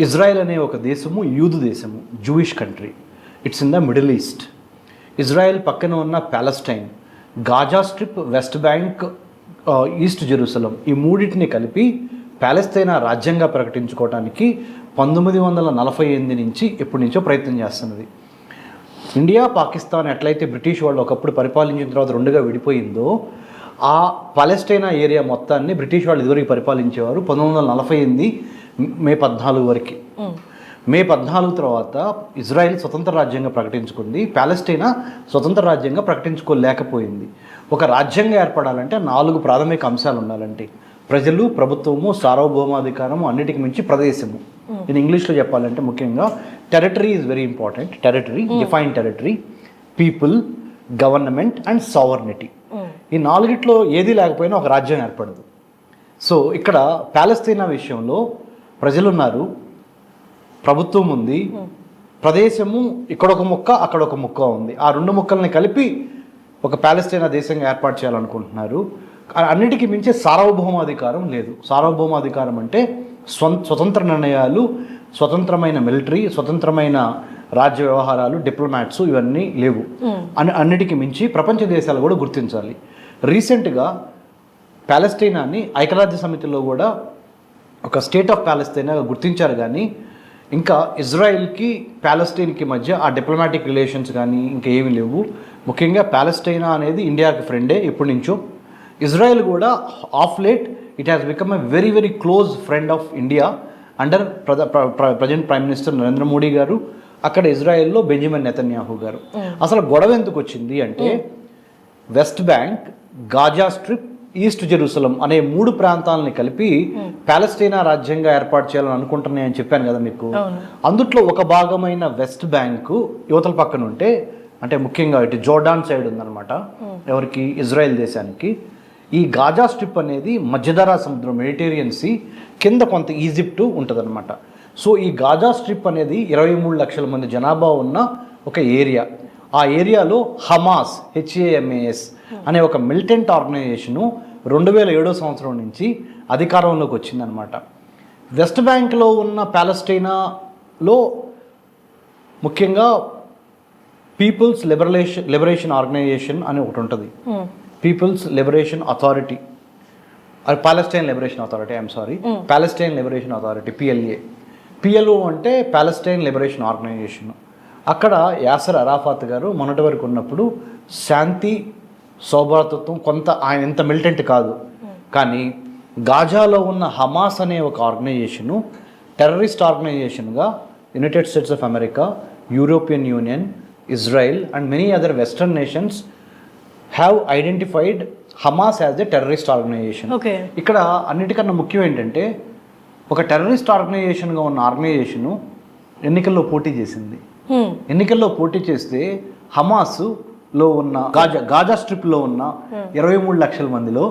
Israel అనే ఒక దేశము యూదు దేశము, Jewish country. It's in the middle east. Israel పక్కన ఉన్న Palestine, Gaza strip, west bank, east Jerusalem, ఈ మూడింటిని కలిపి ప్యాలెస్తైనా రాజ్యంగా ప్రకటించుకోవడానికి 1948 నుంచి ఎప్పటి నుంచో ప్రయత్నం చేస్తున్నది. ఇండియా, పాకిస్తాన్ ఎట్లయితే బ్రిటిష్ వాళ్ళు ఒకప్పుడు పరిపాలించిన తర్వాత రెండుగా విడిపోయిందో, ఆ పాలెస్టైనా ఏరియా మొత్తాన్ని బ్రిటిష్ వాళ్ళు ఇదివరకు పరిపాలించేవారు 1948 మే 14 వరకు. మే 14 తర్వాత ఇజ్రాయెల్ స్వతంత్ర రాజ్యంగా ప్రకటించుకుంది. ప్యాలెస్టైనా స్వతంత్ర రాజ్యంగా ప్రకటించుకోలేకపోయింది. ఒక రాజ్యంగా ఏర్పడాలంటే 4 ప్రాథమిక అంశాలు ఉండాలంటే: ప్రజలు, ప్రభుత్వము, సార్వభౌమాధికారము, అన్నిటికి మించి ప్రదేశము. నేను ఇంగ్లీష్లో చెప్పాలంటే ముఖ్యంగా territory is very important. Territory, define territory, people, government and sovereignty. ఈ 4ట్లో ఏది లేకపోయినా ఒక రాజ్యం ఏర్పడదు. సో ఇక్కడ ప్యాలెస్తైనా విషయంలో ప్రజలు ఉన్నారు, ప్రభుత్వం ఉంది, ప్రదేశము ఇక్కడొక ముక్క అక్కడొక ముక్క ఉంది. ఆ 2 ముక్కల్ని కలిపి ఒక ప్యాలెస్తైనా దేశంగా ఏర్పాటు చేయాలనుకుంటున్నారు. అన్నిటికీ మించి సార్వభౌమాధికారం లేదు. సార్వభౌమాధికారం అంటే స్వతంత్ర నిర్ణయాలు, స్వతంత్రమైన మిలిటరీ, స్వతంత్రమైన రాజ్య వ్యవహారాలు, డిప్లొమాట్స్ ఇవన్నీ లేవు. అన్నిటికీ మించి ప్రపంచ దేశాలు కూడా గుర్తించాలి. రీసెంట్గా ప్యాలెస్తైనాని ఐక్యరాజ్య సమితిలో కూడా ఒక స్టేట్ ఆఫ్ ప్యాలెస్తైనా గుర్తించారు. కానీ ఇంకా ఇజ్రాయెల్కి ప్యాలెస్తైన్కి మధ్య ఆ డిప్లొమాటిక్ రిలేషన్స్ కానీ ఇంకా ఏమీ లేవు. ముఖ్యంగా ప్యాలెస్తైనా అనేది ఇండియాకి ఫ్రెండే ఎప్పటి నుంచో. ఇజ్రాయెల్ కూడా of late it has become a very very close friend of India under present prime minister Narendra Modi గారు, అక్కడ ఇజ్రాయెల్లో బెంజమిన్ నెతన్యాహు గారు. అసలు గొడవ ఎందుకు వచ్చింది అంటే, west bank, Gaza strip, east Jerusalem అనే 3 ప్రాంతాలని కలిపి ప్యాలెస్టైనా రాజ్యంగా ఏర్పాటు చేయాలని అనుకుంటున్నాయని చెప్పాను కదా మీకు. అందుట్లో ఒక భాగమైన వెస్ట్ బ్యాంకు యువతల పక్కన ఉంటే, అంటే ముఖ్యంగా ఇటు జోర్డాన్ సైడ్ ఉందన్నమాట ఎవరికి, ఇజ్రాయెల్ దేశానికి. ఈ గాజా స్ట్రిప్ అనేది మధ్యధరా సముద్రం, మెడిటేరియన్ సీ కింద కొంత ఈజిప్టు ఉంటుందన్నమాట. సో ఈ గాజా స్ట్రిప్ అనేది 23 లక్షల మంది జనాభా ఉన్న ఒక ఏరియా. ఆ ఏరియాలో హమాస్, HAMAS అనే ఒక మిలిటెంట్ ఆర్గనైజేషను 2007 సంవత్సరం నుంచి అధికారంలోకి వచ్చిందనమాట. వెస్ట్ బ్యాంక్లో ఉన్న ప్యాలెస్టైనాలో ముఖ్యంగా పీపుల్స్ లిబరేషన్ ఆర్గనైజేషన్ అని ఒకటి ఉంటుంది. People's liberation authority, Palestine liberation authority, Palestine liberation authority, PLO అంటే ప్యాలెస్టైన్ లిబరేషన్ ఆర్గనైజేషన్. అక్కడ యాసర్ అరాఫాత్ గారు మొన్నటి వరకు ఉన్నప్పుడు శాంతి, సౌభ్రాతృత్వం, కొంత ఆయన ఎంత మిలిటెంట్ కాదు, కానీ గాజాలో ఉన్న హమాస్ అనే ఒక ఆర్గనైజేషను టెర్రరిస్ట్ ఆర్గనైజేషన్గా United States of America, European Union, Israel and many other western nations have identified Hamas as a terrorist organisation. ఇక్కడ అన్నిటికన్నా ముఖ్యం ఏంటంటే, ఒక టెర్రరిస్ట్ ఆర్గనైజేషన్గా ఉన్న ఆర్గనైజేషను ఎన్నికల్లో పోటీ చేసింది. ఎన్నికల్లో పోటీ చేస్తే హమాస్లో ఉన్న గాజా స్ట్రిప్లో ఉన్న 23 లక్షల మందిలో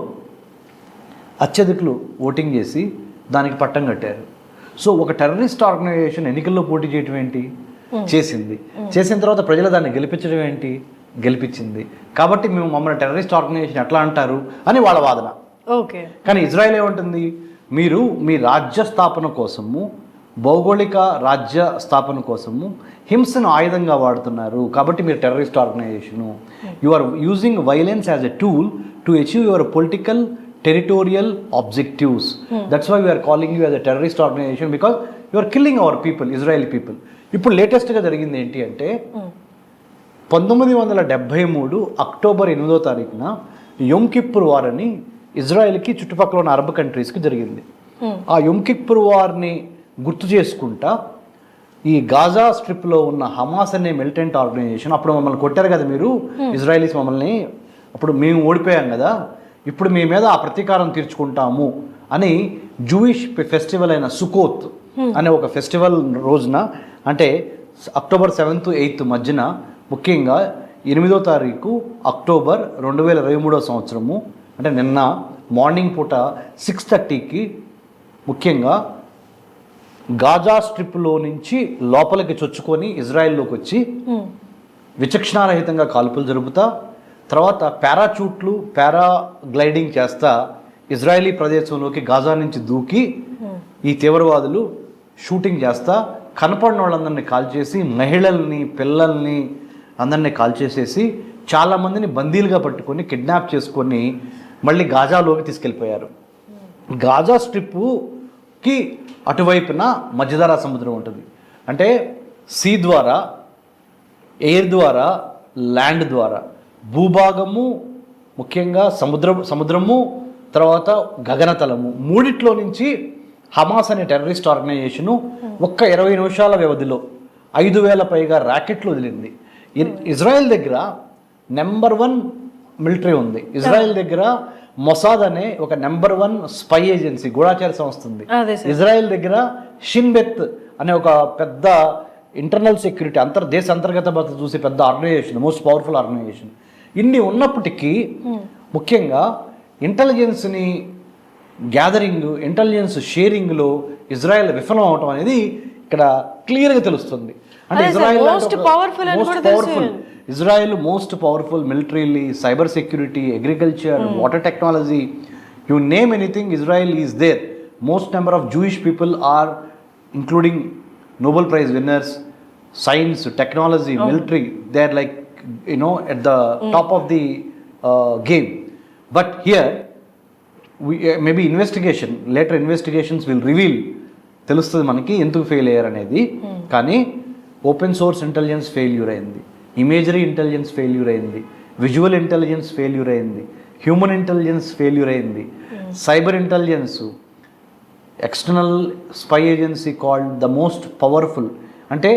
అత్యధికులు ఓటింగ్ చేసి దానికి పట్టం కట్టారు. సో ఒక టెర్రరిస్ట్ ఆర్గనైజేషన్ ఎన్నికల్లో పోటీ చేయడం ఏంటి, చేసింది. చేసిన తర్వాత ప్రజలు దాన్ని గెలిపించడం ఏంటి, గెలిపించింది. కాబట్టి మమ్మల్ని టెర్రరిస్ట్ ఆర్గనైజేషన్ ఎట్లా అంటారు అని వాళ్ళ వాదన. కానీ ఇజ్రాయెల్ ఏమంటుంది, మీరు మీ రాజ్య స్థాపన కోసము, భౌగోళిక రాజ్య స్థాపన కోసము హింసను ఆయుధంగా వాడుతున్నారు, కాబట్టి మీరు terrorist organization. You are using violence as a tool to achieve your political territorial objectives. That's why we're calling you as a terrorist organization because you are killing our people, Israeli people. ఇప్పుడు లేటెస్ట్గా జరిగింది ఏంటి అంటే, 1973 October 8వ తారీఖున యొమ్ కిప్పుర్ war అని ఇజ్రాయెల్కి చుట్టుపక్కల ఉన్న అరబ్ కంట్రీస్కి జరిగింది. ఆ యొమ్ కిప్పుర్ వార్ని గుర్తు చేసుకుంటా ఈ గాజా స్ట్రిప్లో ఉన్న హమాస్ అనే మిలిటెంట్ ఆర్గనైజేషన్, అప్పుడు మమ్మల్ని కొట్టారు కదా మీరు ఇజ్రాయలీస్, మమ్మల్ని అప్పుడు మేము ఓడిపోయాం కదా, ఇప్పుడు మీ మీద ఆ ప్రతీకారం తీర్చుకుంటాము అని జూయిష్ ఫెస్టివల్ అయిన సుకోత్ అనే ఒక ఫెస్టివల్ రోజున, అంటే అక్టోబర్ 7th, 8th మధ్యన, ముఖ్యంగా 8వ తారీఖు అక్టోబర్ 2023 సంవత్సరము, అంటే నిన్న మార్నింగ్ పూట 6:30కి ముఖ్యంగా గాజా స్ట్రిప్లో నుంచి లోపలికి చొచ్చుకొని ఇజ్రాయెల్లోకి వచ్చి విచక్షణారహితంగా కాల్పులు జరుపుతా, తర్వాత పారాగ్లైడింగ్ చేస్తా ఇజ్రాయెలీ ప్రదేశంలోకి గాజా నుంచి దూకి ఈ తీవ్రవాదులు షూటింగ్ చేస్తా కనపడిన వాళ్ళందరినీ కాల్ చేసి మహిళల్ని పిల్లల్ని అందరినీ కాల్ చేసేసి చాలామందిని బందీలుగా పట్టుకొని కిడ్నాప్ చేసుకొని మళ్ళీ గాజాలోకి తీసుకెళ్ళిపోయారు. గాజా స్ట్రిప్పుకి అటువైపున మధ్యధరా సముద్రం ఉంటుంది. అంటే సీ ద్వారా, ఎయిర్ ద్వారా, ల్యాండ్ ద్వారా భూభాగము, ముఖ్యంగా సముద్రము, తర్వాత గగనతలము, మూడిట్లో నుంచి హమాస్ అనే టెర్రరిస్ట్ ఆర్గనైజేషను ఒక్క 20 నిమిషాల వ్యవధిలో 5,000 పైగా ర్యాకెట్లు వదిలింది. ఇజ్రాయెల్ దగ్గర నెంబర్ 1 మిలిటరీ ఉంది. ఇజ్రాయెల్ దగ్గర మొసాద్ అనే ఒక నెంబర్ 1 స్పై ఏజెన్సీ, గూఢాచార సంస్థ ఉంది. ఇజ్రాయెల్ దగ్గర షిన్బెత్ అనే ఒక పెద్ద ఇంటర్నల్ సెక్యూరిటీ, దేశ అంతర్గత భద్రత చూసే పెద్ద ఆర్గనైజేషన్, మోస్ట్ పవర్ఫుల్ ఆర్గనైజేషన్. ఇన్ని ఉన్నప్పటికీ ముఖ్యంగా ఇంటెలిజెన్స్ని గ్యాదరింగ్, ఇంటెలిజెన్స్ షేరింగ్లో ఇజ్రాయెల్ విఫలం అవటం అనేది ఇక్కడ క్లియర్గా తెలుస్తుంది. అంటే Israel most powerful militarily, cyber security, agriculture, water technology, you name anything, Israel is there. Most number of Jewish people are including Nobel Prize winners, science, technology, military, they are like, at the top of the game. But here, maybe later investigations will reveal, తెలుస్తుంది మనకి ఎందుకు fail అయ్యారు అనేది. కానీ open source intelligence failure అయింది, imagery intelligence failure అయింది, visual intelligence failure అయింది, human intelligence failure అయింది, cyber intelligence, external spy agency called the most powerful, అంటే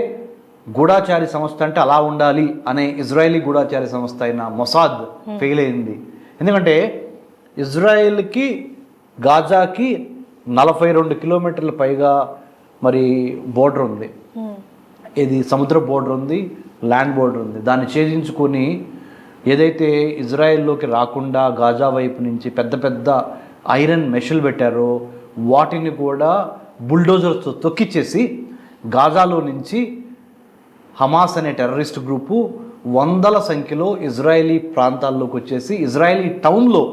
గూఢాచారి సంస్థ అంటే అలా ఉండాలి అనే ఇజ్రాయెలీ గూఢాచారి సంస్థ అయిన మొసాద్ ఫెయిల్ అయింది. ఎందుకంటే ఇజ్రాయెల్కి గాజాకి 42 కిలోమీటర్ల పైగా మరి బోర్డర్ ఉంది. ఇది సముద్ర బోర్డర్ ఉంది, ల్యాండ్ బోర్డర్ ఉంది. దాన్ని ఛేదించుకొని ఏదైతే ఇజ్రాయెల్లోకి రాకుండా గాజా వైపు నుంచి పెద్ద పెద్ద ఐరన్ మెషలు పెట్టారో వాటిని కూడా బుల్డోజర్స్తో తొక్కిచ్చేసి గాజాలో నుంచి హమాస్ అనే టెర్రరిస్ట్ గ్రూపు వందల సంఖ్యలో ఇజ్రాయెలీ ప్రాంతాల్లోకి వచ్చేసి ఇజ్రాయెలీ టౌన్లో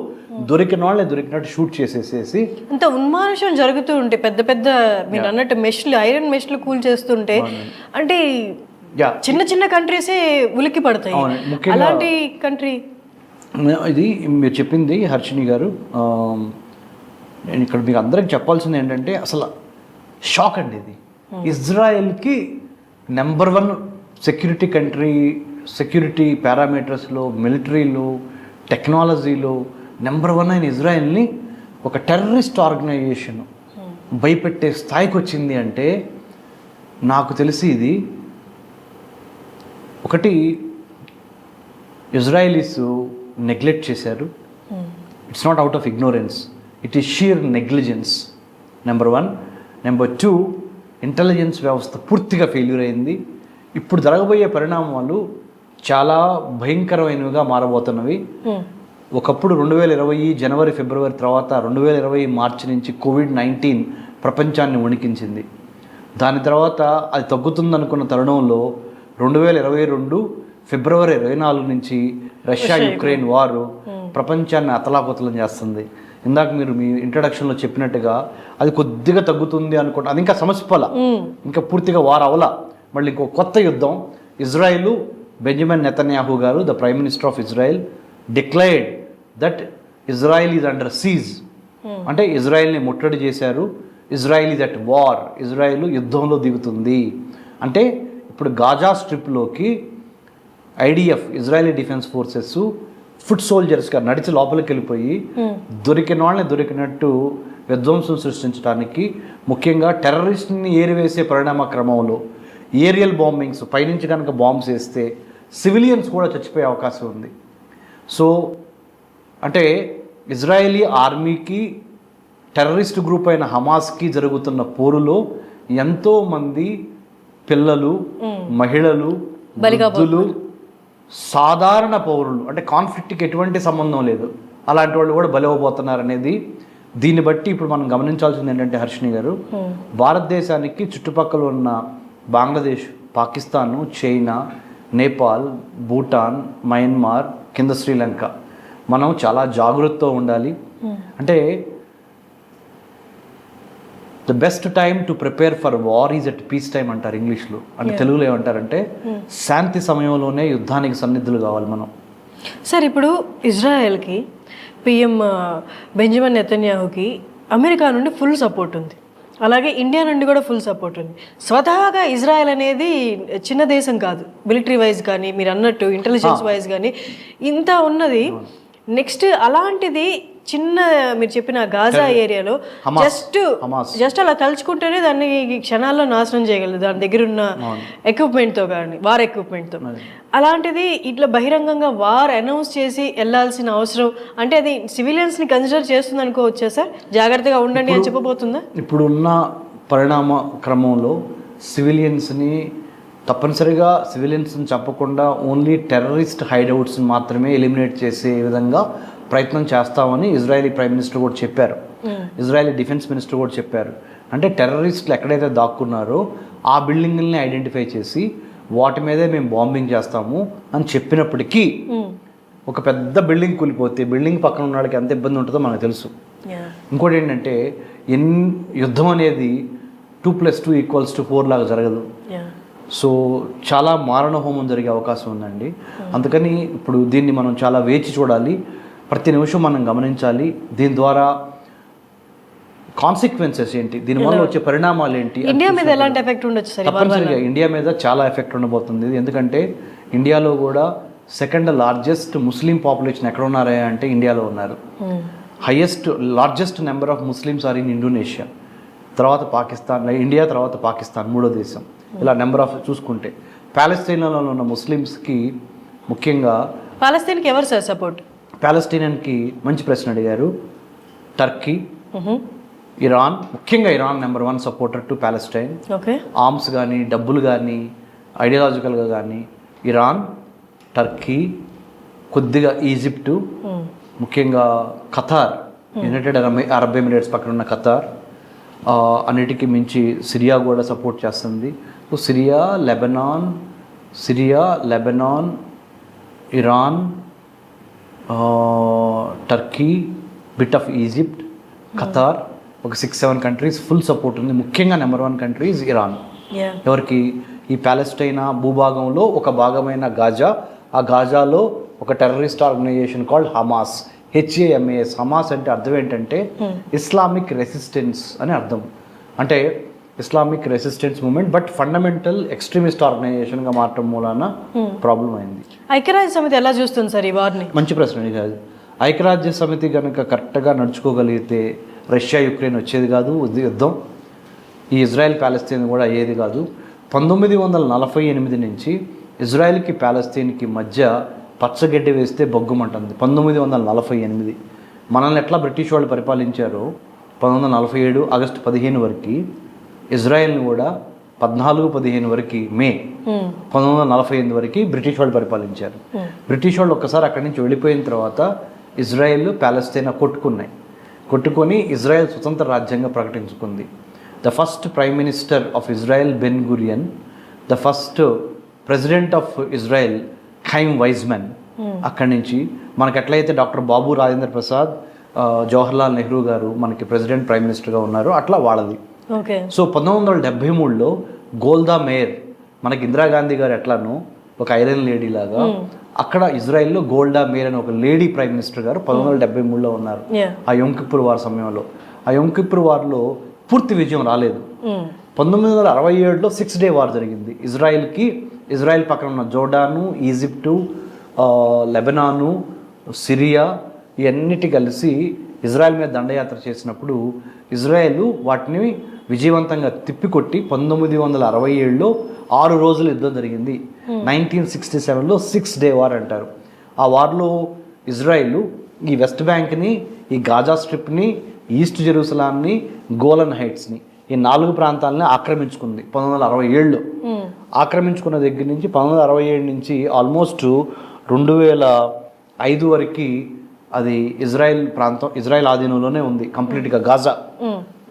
దొరికిన వాళ్ళని దొరికినట్టు షూట్ చేసేసేసి అంత ఉన్మానుషం జరుగుతూ ఉంటే పెద్ద పెద్ద మీరు అన్నట్టు మెష్లు, ఐరన్ మెష్లు కూల్ చేస్తుంటే అంటే చిన్న చిన్న కంట్రీసే ఉలికి పడతాయి. అలాంటి కంట్రీ ఇది మీరు చెప్పింది హర్షిని గారు. నేను ఇక్కడ మీకు అందరికి చెప్పాల్సింది ఏంటంటే అసలు షాక్ అండి ఇది. ఇజ్రాయెల్కి నెంబర్ 1 సెక్యూరిటీ కంట్రీ, సెక్యూరిటీ పారామీటర్స్లో, మిలిటరీలో, టెక్నాలజీలో నెంబర్ 1 అయిన ఇజ్రాయెల్ని ఒక టెర్రరిస్ట్ ఆర్గనైజేషన్ భయపెట్టే స్థాయికి వచ్చింది అంటే నాకు తెలిసి ఇది ఒకటి ఇజ్రాయలీస్ నెగ్లెక్ట్ చేశారు. It's not out of ignorance, it is sheer negligence number 1. Number 2, intelligence వ్యవస్థ పూర్తిగా ఫెయిల్యూర్ అయింది. ఇప్పుడు జరగబోయే పరిణామాలు చాలా భయంకరమైనవిగా మారబోతున్నవి. ఒకప్పుడు 2020 జనవరి ఫిబ్రవరి తర్వాత 2020 మార్చి నుంచి కోవిడ్-19 ప్రపంచాన్ని వణికించింది. దాని తర్వాత అది తగ్గుతుందనుకున్న తరుణంలో 2022 ఫిబ్రవరి 24 నుంచి రష్యా యుక్రెయిన్ వారు ప్రపంచాన్ని అతలాకుతలం చేస్తుంది. ఇందాక మీరు మీ ఇంట్రడక్షన్లో చెప్పినట్టుగా అది కొద్దిగా తగ్గుతుంది అనుకుంటా, అది ఇంకా సమస్యపల, ఇంకా పూర్తిగా వారు అవల, మళ్ళీ ఇంకో కొత్త యుద్ధం. ఇజ్రాయిల్ బెంజమిన్ నెతన్యాహు గారు, the prime minister of Israel, declared that Israel is under siege. అంటే ఇజ్రాయిల్ని ముట్టడి చేశారు, Israel is at war, Israel యుద్ధంలో దిగుతుంది. అంటే ఇప్పుడు గాజా స్ట్రిప్లోకి IDF, Israeli defence forces foot సోల్జర్స్గా నడిచి లోపలికి వెళ్ళిపోయి దొరికిన వాళ్ళని దొరికినట్టు విధ్వంసం సృష్టించడానికి, ముఖ్యంగా టెర్రరిస్ట్ని ఏరివేసే పరిణామ క్రమంలో ఏరియల్ బాంబింగ్స్, పైనుంచి కనుక బాంబ్స్ వేస్తే సివిలియన్స్ కూడా చచ్చిపోయే అవకాశం ఉంది. సో అంటే ఇజ్రాయేలీ ఆర్మీకి టెర్రరిస్ట్ గ్రూప్ అయిన హమాస్కి జరుగుతున్న పోరులో ఎంతోమంది పిల్లలు, మహిళలు, వృద్ధులు, సాధారణ పౌరులు, అంటే కాన్ఫ్లిక్ట్కి ఎటువంటి సంబంధం లేదు, అలాంటి వాళ్ళు కూడా బలైపోతున్నారు అనేది. దీన్ని బట్టి ఇప్పుడు మనం గమనించాల్సింది ఏంటంటే హర్షిని గారు, భారతదేశానికి చుట్టుపక్కల ఉన్న బంగ్లాదేశ్, పాకిస్తాను, చైనా, నేపాల్, భూటాన్, మయన్మార్, కింద శ్రీలంక, మనం చాలా జాగ్రత్తగా ఉండాలి. అంటే the best time to prepare for war is at peace time అంటారు ఇంగ్లీష్లో. అంటే తెలుగులో ఏమంటారంటే శాంతి సమయంలోనే యుద్ధానికి సన్నిధులు కావాలి మనం. సార్ ఇప్పుడు ఇజ్రాయెల్కి పిఎం బెంజమిన్ నెతన్యాహుకి అమెరికా నుండి ఫుల్ సపోర్ట్ ఉంది, అలాగే ఇండియా నుండి కూడా ఫుల్ సపోర్ట్ ఉంది. స్వతహాగా ఇజ్రాయెల్ అనేది చిన్న దేశం కాదు, మిలిటరీ వైజ్ కానీ మీరు అన్నట్టు ఇంటెలిజెన్స్ వైజ్ కానీ ఇంత ఉన్నది. నెక్స్ట్ అలాంటిది చిన్న మీరు చెప్పిన గాజా ఏరియాలో జస్ట్ అలా తలుచుకుంటేనే దాన్ని క్షణాల్లో నాశనం చేయగలదు దాని దగ్గర ఉన్న ఎక్విప్మెంట్తో కానీ, వార్ ఎక్విప్మెంట్తో. అలాంటిది ఇట్లా బహిరంగంగా వార్ అనౌన్స్ చేసి వెళ్ళాల్సిన అవసరం అంటే అది సివిలియన్స్ని కన్సిడర్ చేస్తుంది అనుకోవచ్చా సార్? జాగ్రత్తగా ఉండండి అని చెప్పబోతుందా? ఇప్పుడున్న పరిణామ క్రమంలో సివిలియన్స్ని తప్పనిసరిగా సివిలియన్స్ని చెప్పకుండా ఓన్లీ టెర్రరిస్ట్ హైడౌట్స్ని మాత్రమే ఎలిమినేట్ చేసే విధంగా ప్రయత్నం చేస్తామని ఇజ్రాయలీ ప్రైమ్ మినిస్టర్ కూడా చెప్పారు, ఇజ్రాయలీ డిఫెన్స్ మినిస్టర్ కూడా చెప్పారు. అంటే టెర్రరిస్టులు ఎక్కడైతే దాక్కున్నారో ఆ బిల్డింగ్ని ఐడెంటిఫై చేసి వాటి మీదే మేము బాంబింగ్ చేస్తాము అని చెప్పినప్పటికీ ఒక పెద్ద బిల్డింగ్ కూలిపోతే బిల్డింగ్ పక్కన ఉన్న వాళ్ళకి ఎంత ఇబ్బంది ఉంటుందో మనకు తెలుసు. ఇంకోటి ఏంటంటే యుద్ధం అనేది 2+2=4 లాగా జరగదు. సో చాలా మారణ హోమం జరిగే అవకాశం ఉందండి. అందుకని ఇప్పుడు దీన్ని మనం చాలా వేచి చూడాలి, ప్రతి నిమిషం మనం గమనించాలి. దీని ద్వారా కాన్సిక్వెన్సెస్ ఏంటి, దీనివల్ల వచ్చే పరిణామాలు ఏంటి, ఇండియా మీద ఎలాంటి ఎఫెక్ట్ ఉండొచ్చు సార్? తప్పనిసరిగా ఇండియా మీద చాలా ఎఫెక్ట్ ఉండబోతుంది. ఎందుకంటే ఇండియాలో కూడా సెకండ్ లార్జెస్ట్ ముస్లిం పాపులేషన్ ఎక్కడ ఉన్నారా అంటే ఇండియాలో ఉన్నారు. Largest number of Muslims are in Indonesia, తర్వాత పాకిస్తాన్, ఇండియా తర్వాత పాకిస్తాన్ మూడో దేశం. ఇలా నెంబర్ ఆఫ్ చూసుకుంటే ప్యాలెస్తీన్లో ఉన్న ముస్లిమ్స్కి ముఖ్యంగా పాలస్తీన్కి ఎవరు సార్ సపోర్ట్? ప్యాలెస్టీనియన్కి మంచి ప్రశ్న అడిగారు. టర్కీ, ఇరాన్, ముఖ్యంగా Iran number 1 supporter to Palestine. Arms కానీ డబ్బులు కానీ ఐడియాలజికల్గా కానీ ఇరాన్, టర్కీ, కొద్దిగా ఈజిప్టు, ముఖ్యంగా ఖతార్, యునైటెడ్ అరబ్ ఎమిరేట్స్ పక్కన ఉన్న ఖతార్, అన్నిటికీ మించి సిరియా కూడా సపోర్ట్ చేస్తుంది. So Syria, Lebanon, Iran, Turkey, bit of Egypt, Qatar, ఒక 6-7 కంట్రీస్ ఫుల్ సపోర్ట్ ఉంది. ముఖ్యంగా నెంబర్ 1 కంట్రీస్ ఇరాన్. ఎవరికి? ఈ ప్యాలెస్టైనా భూభాగంలో ఒక భాగమైన గాజా, ఆ గాజాలో ఒక terrorist organisation called Hamas, HAMAS. Hamas అంటే అర్థం ఏంటంటే ఇస్లామిక్ రెసిస్టెన్స్ అని అర్థం. అంటే Islamic resistance movement, but fundamental extremist ఆర్గనైజేషన్గా మారటం మూలాన ప్రాబ్లం అయింది. ఐక్యరాజ్య సమితి ఎలా చూస్తుంది సార్ ఈ వార్ని? మంచి ప్రశ్న కాదు. ఐక్యరాజ్య సమితి కనుక కరెక్ట్గా నడుచుకోగలిగితే రష్యా యుక్రెయిన్ వచ్చేది కాదు యుద్ధం, ఈ ఇజ్రాయెల్ ప్యాలెస్తీన్ కూడా అయ్యేది కాదు. 1948 నుంచి ఇజ్రాయెల్కి ప్యాలెస్తీన్కి మధ్య పచ్చగడ్డి వేస్తే బొగ్గుమంటుంది. 1948 మనల్ని ఎట్లా బ్రిటిష్ వాళ్ళు పరిపాలించారో 1947 ఆగస్టు 15 వరకు ఇజ్రాయెల్ని కూడా 14-15 వరకు మే 1948 వరకు బ్రిటిష్ వాళ్ళు పరిపాలించారు. బ్రిటిష్ వాళ్ళు ఒక్కసారి అక్కడి నుంచి వెళ్ళిపోయిన తర్వాత ఇజ్రాయెల్ ప్యాలెస్తీనా కొట్టుకొని ఇజ్రాయెల్ స్వతంత్ర రాజ్యంగా ప్రకటించుకుంది. The first prime minister of Israel Ben Gurion, the first president of Israel Chaim Weizmann. అక్కడి నుంచి మనకి ఎట్లయితే డాక్టర్ బాబు రాజేంద్ర ప్రసాద్, జవహర్లాల్ నెహ్రూ గారు మనకి ప్రెసిడెంట్ ప్రైమ్ మినిస్టర్గా ఉన్నారు, అట్లా వాళ్ళది. సో 1973లో గోల్దా మేయర్, మనకి ఇందిరాగాంధీ గారు ఎట్లానో ఒక ఐరన్ లేడీ లాగా అక్కడ ఇజ్రాయెల్లో గోల్డా మేయర్ అని ఒక లేడీ ప్రైమ్ మినిస్టర్ గారు 1973లో ఉన్నారు. ఆ యోమ్ కిప్పుర్ వార్ సమయంలో. ఆ యోమ్ కిప్పుర్ వార్లో పూర్తి విజయం రాలేదు. 1967లో 6 డే వార్ జరిగింది. ఇజ్రాయెల్ పక్కన ఉన్న జోర్డాను, ఈజిప్టు, లెబనాను, సిరియా ఇవన్నిటి కలిసి ఇజ్రాయెల్ మీద దండయాత్ర చేసినప్పుడు ఇజ్రాయెల్ వాటిని విజయవంతంగా తిప్పికొట్టి 1967లో 6 రోజులు యుద్ధం జరిగింది. 1967లో 6 డే వార్ అంటారు. ఆ వార్లో ఇజ్రాయెల్ ఈ వెస్ట్ బ్యాంక్ని, ఈ గాజా స్ట్రిప్ని, ఈస్ట్ జెరూసలాంని, గోలన్ హైట్స్ని, ఈ 4 ప్రాంతాలని ఆక్రమించుకుంది 1967లో. ఆక్రమించుకున్న దగ్గర నుంచి 1967 నుంచి ఆల్మోస్ట్ 2005 వరకు అది ఇజ్రాయెల్ ఆధీనంలోనే ఉంది కంప్లీట్గా గాజా.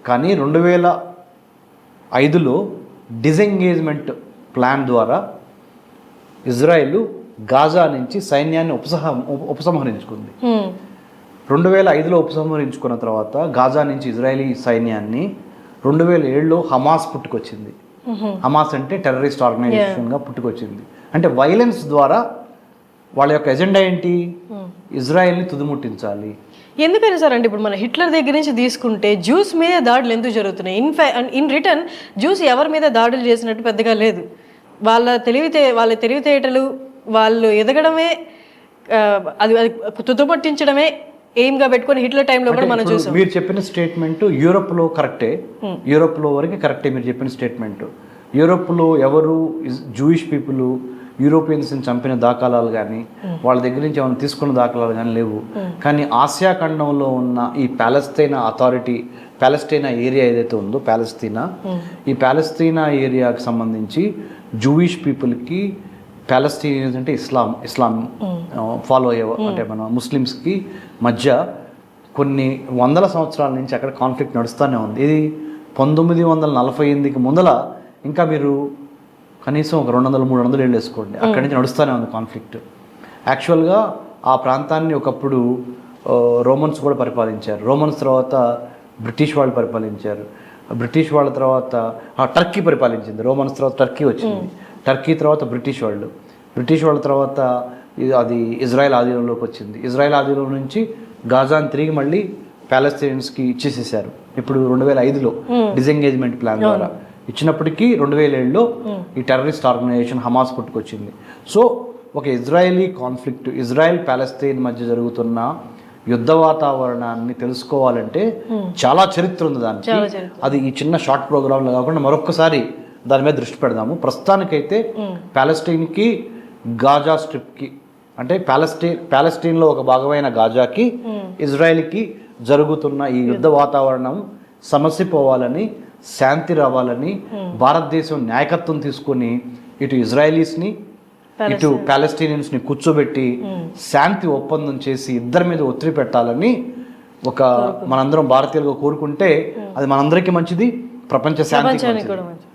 కానీ 2005లో డిసెంగేజ్మెంట్ ప్లాన్ ద్వారా ఇజ్రాయెల్ గాజా నుంచి సైన్యాన్ని ఉపసంహరించుకుంది. 2005లో ఉపసంహరించుకున్న తర్వాత గాజా నుంచి ఇజ్రాయలీ సైన్యాన్ని 2007లో హమాస్ పుట్టుకొచ్చింది. హమాస్ అంటే టెర్రరిస్ట్ ఆర్గనైజేషన్గా పుట్టుకొచ్చింది. అంటే వైలెన్స్ ద్వారా వాళ్ళ యొక్క ఎజెండా ఏంటి? ఇజ్రాయెల్ని తుదిముట్టించాలి. ఎందుకని సార్ అంటే ఇప్పుడు మన హిట్లర్ దగ్గర నుంచి తీసుకుంటే జ్యూస్ మీద దాడులు ఎందుకు జరుగుతున్నాయి? ఇన్ రిటర్న్ జ్యూస్ ఎవరి మీద దాడులు చేసినట్టు పెద్దగా లేదు. వాళ్ళ తెలివితేటలు వాళ్ళు ఎదగడమే అది తుదపట్టించడమే ఎయిమ్గా పెట్టుకొని హిట్లర్ టైంలో కూడా మనం చూసాం. మీరు చెప్పిన స్టేట్మెంట్ యూరోప్లో కరెక్టే, యూరోప్లో వరకు కరెక్టే మీరు చెప్పిన స్టేట్మెంట్. యూరోప్లో ఎవరు జూయిష్ పీపుల్ యూరోపియన్స్ని చంపిన దాఖలాలు కానీ వాళ్ళ దగ్గర నుంచి ఏమైనా తీసుకున్న దాఖలాలు కానీ లేవు. కానీ ఆసియా ఖండంలో ఉన్న ఈ ప్యాలెస్టైనా ఏరియా ఏదైతే ఉందో ఈ ప్యాలెస్తీనా ఏరియాకి సంబంధించి జూయిష్ పీపుల్కి ప్యాలెస్తీనియన్స్ అంటే ఇస్లాం ఫాలో అయ్యే అంటే మన ముస్లిమ్స్కి మధ్య కొన్ని వందల సంవత్సరాల నుంచి అక్కడ కాన్ఫ్లిక్ట్ నడుస్తూనే ఉంది. ఇది 1948కి ముందల ఇంకా మీరు కనీసం ఒక 200-300 ఏళ్ళు వేసుకోండి, అక్కడి నుంచి నడుస్తూనే ఉంది కాన్ఫ్లిక్ట్. యాక్చువల్గా ఆ ప్రాంతాన్ని ఒకప్పుడు రోమన్స్ కూడా పరిపాలించారు. రోమన్స్ తర్వాత బ్రిటిష్ వాళ్ళు పరిపాలించారు. బ్రిటిష్ వాళ్ళ తర్వాత టర్కీ పరిపాలించింది. రోమన్స్ తర్వాత టర్కీ వచ్చింది. టర్కీ తర్వాత బ్రిటిష్ వాళ్ళ తర్వాత అది ఇజ్రాయెల్ ఆధీనంలోకి వచ్చింది. ఇజ్రాయెల్ ఆధీనం నుంచి గాజాని తిరిగి మళ్ళీ ప్యాలెస్తీనియన్స్కి ఇచ్చేసేసారు. ఇప్పుడు 2005లో డిసెంగేజ్మెంట్ ప్లాన్ ద్వారా ఇచ్చినప్పటికీ 2007లో ఈ టెర్రరిస్ట్ ఆర్గనైజేషన్ హమాస్ పుట్టుకొచ్చింది. సో ఒక ఇజ్రాయెలీ కాన్ఫ్లిక్ట్, ఇజ్రాయెల్ ప్యాలెస్తీన్ మధ్య జరుగుతున్న యుద్ధ వాతావరణాన్ని తెలుసుకోవాలంటే చాలా చరిత్ర ఉంది దానికి. అది ఈ చిన్న షార్ట్ ప్రోగ్రాంలో కాకుండా మరొక్కసారి దాని మీద దృష్టి పెడదాము. ప్రస్తుతానికైతే ప్యాలెస్టైన్కి గాజా స్ట్రిప్కి అంటే ప్యాలెస్టైన్లో ఒక భాగమైన గాజాకి ఇజ్రాయెల్కి జరుగుతున్న ఈ యుద్ధ వాతావరణం సమసిపోవాలని, శాంతి రావాలని భారతదేశం నాయకత్వం తీసుకొని ఇటు ఇజ్రాయలీస్ని ఇటు ప్యాలెస్టీనియన్స్ని కూర్చోబెట్టి శాంతి ఒప్పందం చేసి ఇద్దరి మీద ఒత్తిడి పెట్టాలని మనందరం భారతీయులుగా కోరుకుంటే అది మనందరికీ మంచిది, ప్రపంచ శాంతికి మంచిది.